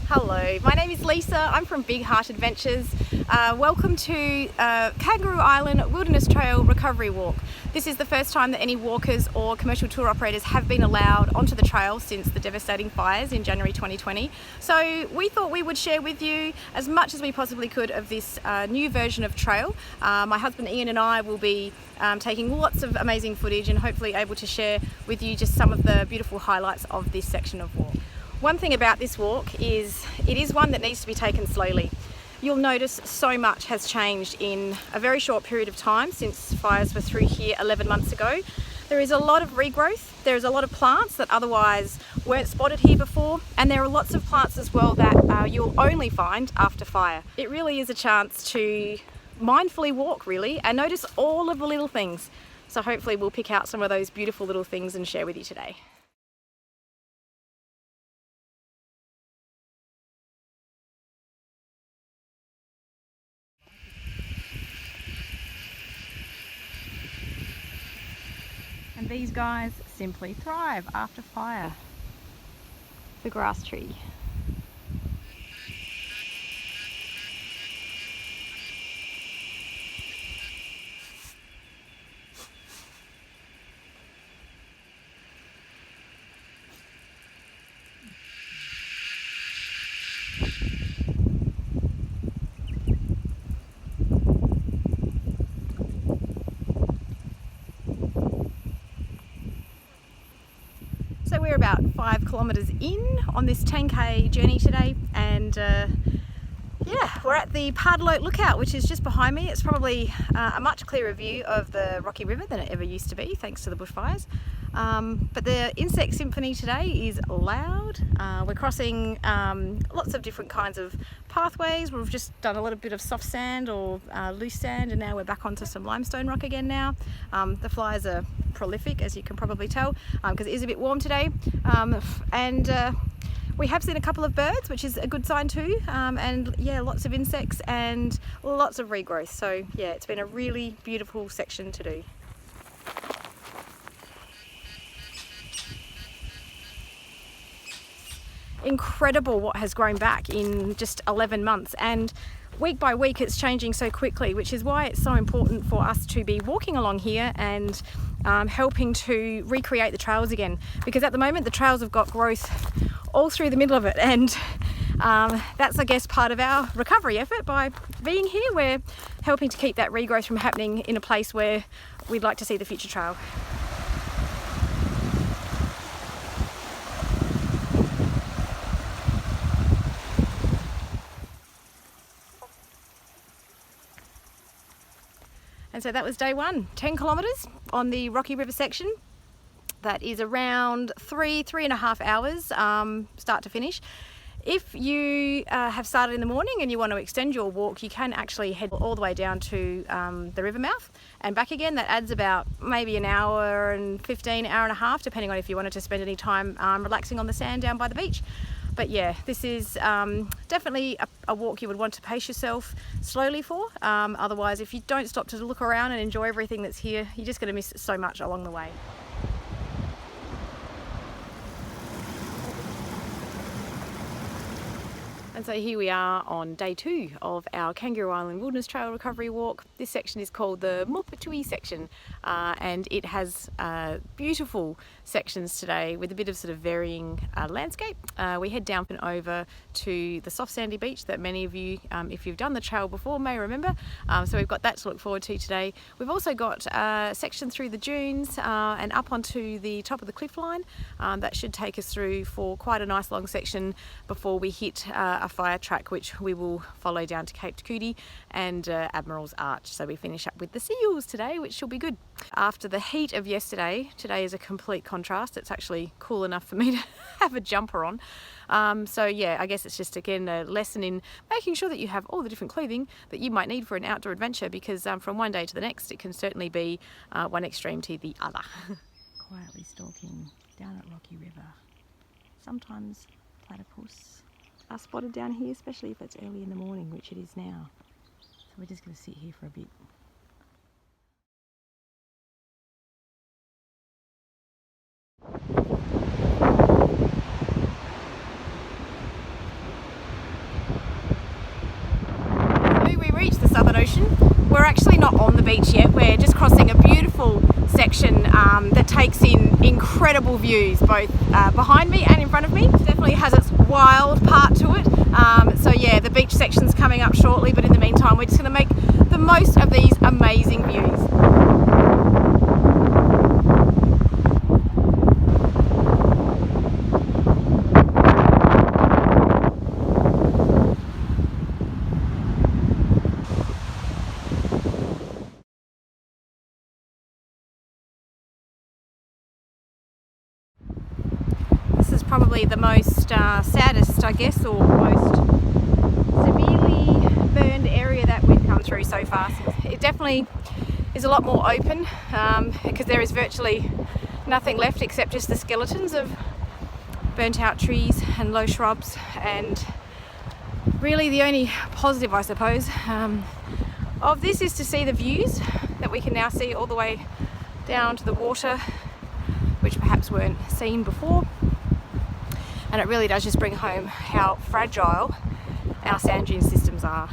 Hello, my name is Lisa. I'm from Big Heart Adventures. Welcome to Kangaroo Island Wilderness Trail Recovery Walk. This is the first time that any walkers or commercial tour operators have been allowed onto the trail since the devastating fires in January 2020. So we thought we would share with you as much as we possibly could of this new version of trail. My husband Ian and I will be taking lots of amazing footage and hopefully able to share with you just some of the beautiful highlights of this section of walk. One thing about this walk is it is one that needs to be taken slowly. You'll notice so much has changed in a very short period of time since fires were through here 11 months ago. There is a lot of regrowth, there's a lot of plants that otherwise weren't spotted here before, and there are lots of plants as well that you'll only find after fire. It really is a chance to mindfully walk really and notice all of the little things. So hopefully we'll pick out some of those beautiful little things and share with you today. And these guys simply thrive after fire. The grass tree. So we're about 5 kilometres in on this 10k journey today, and yeah, we're at the Pardalote Lookout, which is just behind me. It's probably a much clearer view of the Rocky River than it ever used to be, thanks to the bushfires. But the insect symphony today is loud. We're crossing lots of different kinds of pathways. We've just done a little bit of soft sand or loose sand, and now we're back onto some limestone rock again now. The flies are prolific, as you can probably tell, because it is a bit warm today. We have seen a couple of birds, which is a good sign too, and yeah, lots of insects and lots of regrowth. So yeah, it's been a really beautiful section to do. Incredible what has grown back in just 11 months, and week by week it's changing so quickly, which is why it's so important for us to be walking along here and helping to recreate the trails again, because at the moment the trails have got growth all through the middle of it, and that's, I guess, part of our recovery effort. By being here, we're helping to keep that regrowth from happening in a place where we'd like to see the future trail. And so that was day one, 10 kilometres on the Rocky River section. That is around 3.5 hours start to finish. If you have started in the morning and you want to extend your walk, you can actually head all the way down to the river mouth and back again. That adds about maybe an hour and 15, hour and a half, depending on if you wanted to spend any time relaxing on the sand down by the beach. But yeah, this is definitely a walk you would want to pace yourself slowly for. Otherwise, if you don't stop to look around and enjoy everything that's here, you're just going to miss so much along the way. And so here we are on day 2 of our Kangaroo Island Wilderness Trail Recovery Walk. This section is called the Mupatui section, and it has beautiful sections today with a bit of sort of varying landscape. We head down and over to the soft sandy beach that many of you, if you've done the trail before, may remember. So we've got that to look forward to today. We've also got a section through the dunes and up onto the top of the cliff line. That should take us through for quite a nice long section before we hit a fire track, which we will follow down to KIWT and Admiral's Arch. So we finish up with the seals today, which will be good. After the heat of yesterday, today is a complete contrast. It's actually cool enough for me to have a jumper on. So yeah, I guess it's just again a lesson in making sure that you have all the different clothing that you might need for an outdoor adventure, because from one day to the next it can certainly be one extreme to the other. Quietly stalking down at Rocky River. Sometimes platypus are spotted down here, especially if it's early in the morning, which it is now. So we're just going to sit here for a bit. ocean. We're actually not on the beach yet. We're just crossing a beautiful section that takes in incredible views both behind me and in front of me. It definitely has its wild part to it. So yeah, the beach section's coming up shortly, but in the meantime we're just going to make the most of these amazing views. This is probably the most saddest, I guess, or most severely burned area that we've come through so far. It definitely is a lot more open because there is virtually nothing left except just the skeletons of burnt out trees and low shrubs, and really the only positive, I suppose, of this is to see the views that we can now see all the way down to the water, which perhaps weren't seen before. And it really does just bring home how fragile our sand dune systems are.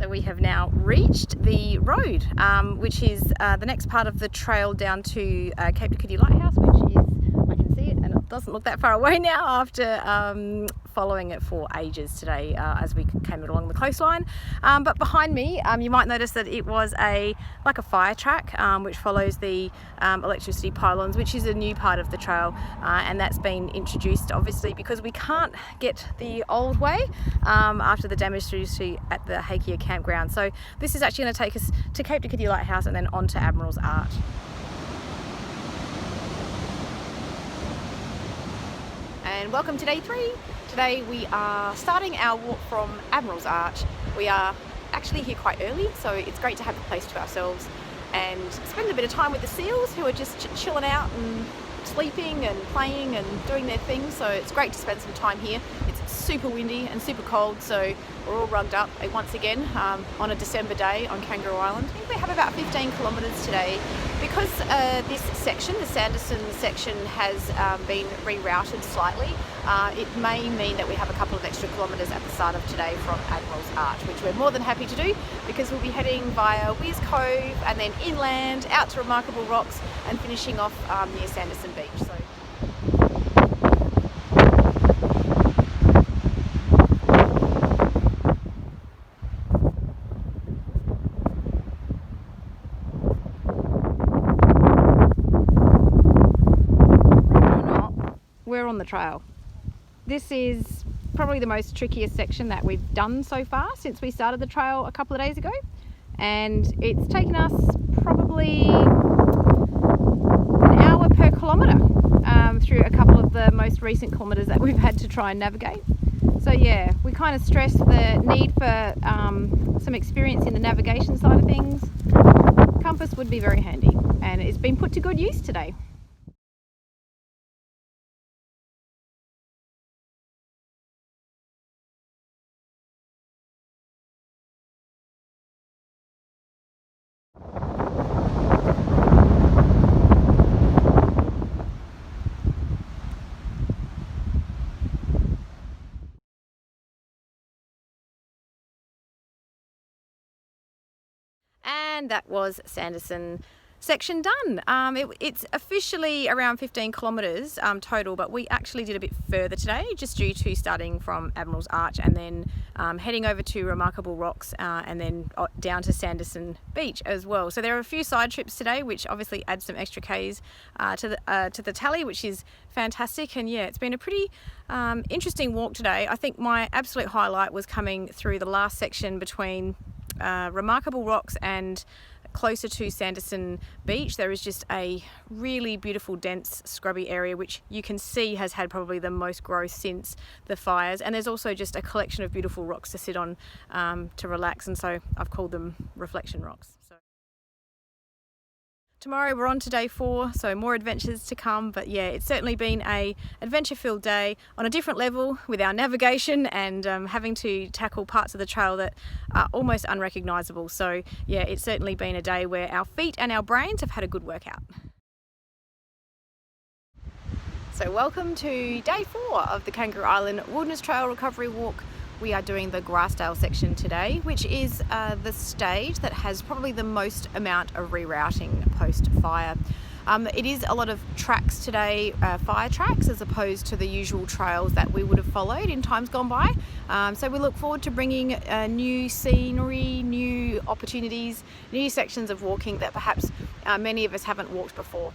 So we have now reached the road, which is the next part of the trail down to KIWT Lighthouse, which is, I can see it, and it doesn't look that far away now after following it for ages today as we came along the coastline. But behind me, you might notice that it was like a fire track which follows the electricity pylons, which is a new part of the trail, and that's been introduced obviously because we can't get the old way after the damage at the KIWT campground. So this is actually going to take us to KIWT Lighthouse and then on to Admiral's Arch. And welcome to day 3. Today we are starting our walk from Admiral's Arch. We are actually here quite early, so it's great to have the place to ourselves and spend a bit of time with the seals who are just chilling out and sleeping and playing and doing their thing. So it's great to spend some time here. It's super windy and super cold, so we're all rugged up once again on a December day on Kangaroo Island. I think we have about 15 kilometres today. Because this section, the Sanderson section, has been rerouted slightly, it may mean that we have a couple of extra kilometres at the start of today from Admiral's Arch, which we're more than happy to do because we'll be heading via Weirs Cove and then inland out to Remarkable Rocks and finishing off near Sanderson Beach. So. We're on the trail. This is probably the most trickiest section that we've done so far since we started the trail a couple of days ago, and it's taken us probably an hour per kilometre through a couple of the most recent kilometres that we've had to try and navigate. So yeah, we kind of stress the need for some experience in the navigation side of things. Compass would be very handy, and it's been put to good use today. And that was Sanderson section done. It's officially around 15 kilometres total, but we actually did a bit further today just due to starting from Admiral's Arch and then heading over to Remarkable Rocks and then down to Sanderson Beach as well. So there are a few side trips today which obviously add some extra Ks to the tally, which is fantastic. And yeah, it's been a pretty interesting walk today. I think my absolute highlight was coming through the last section between Remarkable Rocks and closer to Sanderson Beach. There is just a really beautiful dense scrubby area which you can see has had probably the most growth since the fires, and there's also just a collection of beautiful rocks to sit on to relax, and so I've called them reflection rocks. So Tomorrow we're on to day 4, so more adventures to come, but yeah, it's certainly been a adventure-filled day on a different level with our navigation and having to tackle parts of the trail that are almost unrecognisable. So yeah, it's certainly been a day where our feet and our brains have had a good workout. So welcome to day 4 of the Kangaroo Island Wilderness Trail Recovery Walk. We are doing the Grassdale section today, which is the stage that has probably the most amount of rerouting post-fire. It is a lot of tracks today, fire tracks, as opposed to the usual trails that we would have followed in times gone by. So we look forward to bringing new scenery, new opportunities, new sections of walking that perhaps many of us haven't walked before.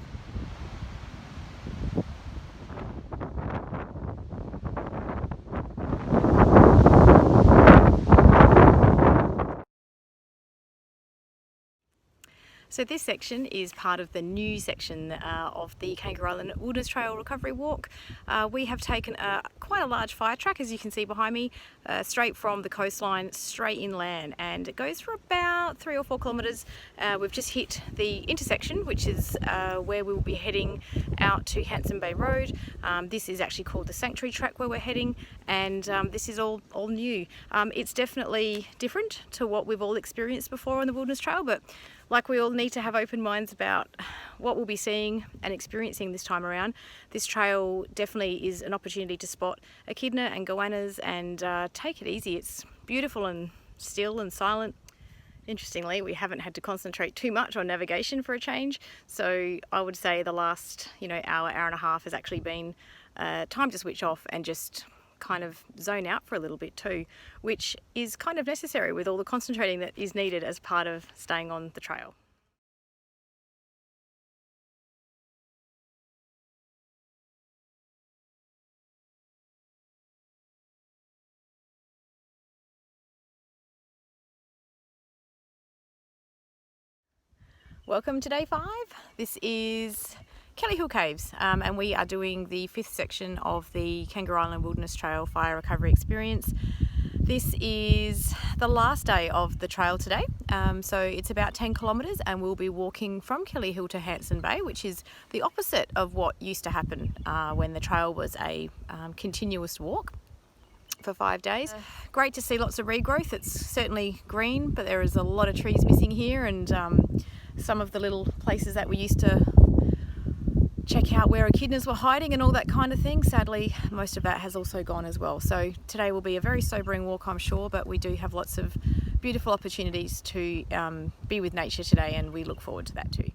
So this section is part of the new section of the Kangaroo Island Wilderness Trail Recovery Walk. We have taken quite a large fire track, as you can see behind me, straight from the coastline straight inland, and it goes for about 3 or 4 kilometres. We've just hit the intersection, which is where we will be heading out to Hanson Bay Road. This is actually called the Sanctuary Track where we're heading, and this is all new. It's definitely different to what we've all experienced before on the Wilderness Trail, but like we all need to have open minds about what we'll be seeing and experiencing this time around. This trail definitely is an opportunity to spot echidna and goannas and take it easy. It's beautiful and still and silent. Interestingly, we haven't had to concentrate too much on navigation for a change. So I would say the last hour and a half has actually been time to switch off and just kind of zone out for a little bit too, which is kind of necessary with all the concentrating that is needed as part of staying on the trail. Welcome to day 5. This is Kelly Hill Caves, and we are doing the 5th section of the Kangaroo Island Wilderness Trail Fire Recovery Experience. This is the last day of the trail today, so it's about 10 kilometres, and we'll be walking from Kelly Hill to Hanson Bay, which is the opposite of what used to happen when the trail was a continuous walk for 5 days. Great to see lots of regrowth. It's certainly green, but there is a lot of trees missing here, and some of the little places that we used to check out where echidnas were hiding and all that kind of thing, sadly most of that has also gone as well. So today will be a very sobering walk, I'm sure, but we do have lots of beautiful opportunities to be with nature today, and we look forward to that too.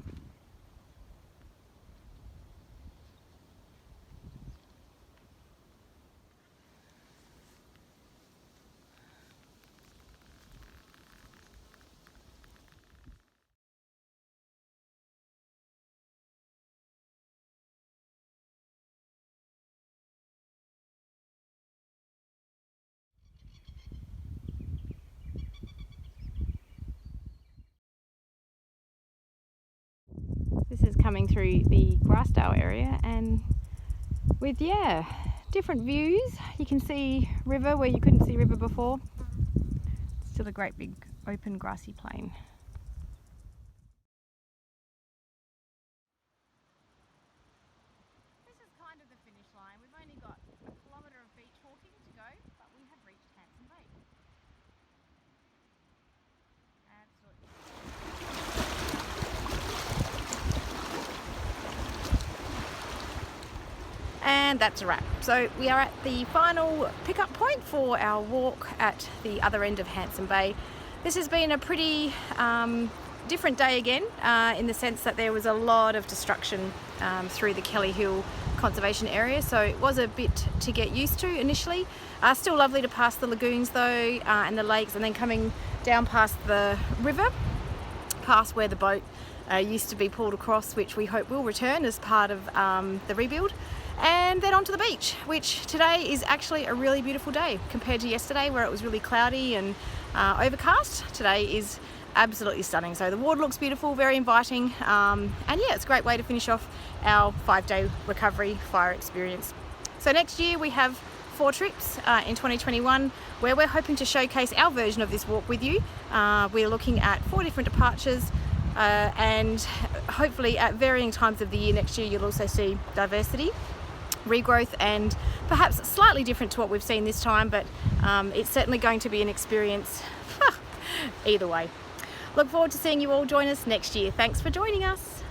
This is coming through the Grassdale area, and with different views. You can see river where you couldn't see river before. It's still a great big open grassy plain. This is kind of the finish line. We've only got a kilometre of beach walking to go, but we have reached Hanson Bay. Absolutely. And that's a wrap. So we are at the final pickup point for our walk at the other end of Hanson Bay. This has been a pretty different day again, in the sense that there was a lot of destruction through the Kelly Hill Conservation Area, so it was a bit to get used to initially. Still lovely to pass the lagoons though, and the lakes, and then coming down past the river, past where the boat used to be pulled across, which we hope will return as part of the rebuild. And then onto the beach, which today is actually a really beautiful day compared to yesterday where it was really cloudy and overcast. Today is absolutely stunning. So the water looks beautiful, very inviting, and yeah, it's a great way to finish off our 5-day recovery fire experience. So next year we have 4 trips in 2021 where we're hoping to showcase our version of this walk with you. We're looking at 4 different departures, and hopefully at varying times of the year next year you'll also see diversity, regrowth, and perhaps slightly different to what we've seen this time, but it's certainly going to be an experience either way. Look forward to seeing you all join us next year. Thanks for joining us.